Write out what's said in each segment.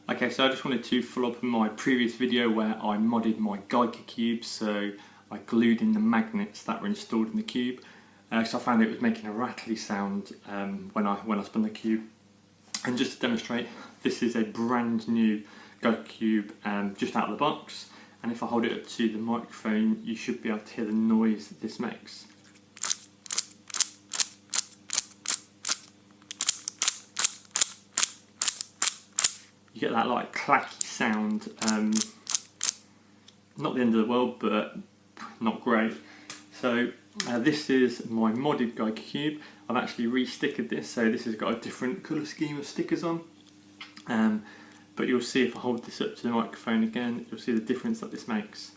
Okay, so I just wanted to follow up on my previous video where I modded my Giiker cube, so I glued in the magnets that were installed in the cube. So I found it was making a rattly sound when I spun the cube. And just to demonstrate, this is a brand new Giiker cube just out of the box, and if I hold it up to the microphone you should be able to hear the noise that this makes. You get that like clacky sound, not the end of the world but not great. So this is my modded Giiker cube. I've actually re-stickered this, so this has got a different colour scheme of stickers on. But you'll see if I hold this up to the microphone again, you'll see the difference that this makes.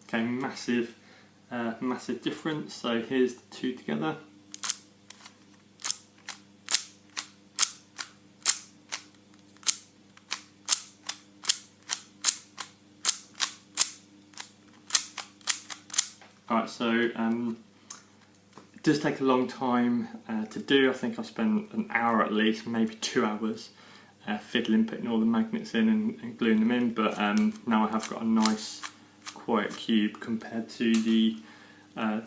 Okay, massive difference. So here's the two together. Alright, so it does take a long time to do. I think I spent an hour at least, maybe 2 hours fiddling, putting all the magnets in and gluing them in, but now I have got a nice quiet cube compared to the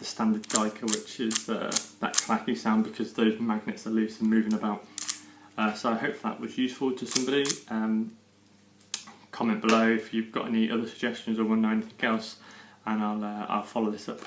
standard Giiker, which is that clacky sound because those magnets are loose and moving about. So I hope that was useful to somebody. Comment below if you've got any other suggestions or want to know anything else, and I'll follow this up.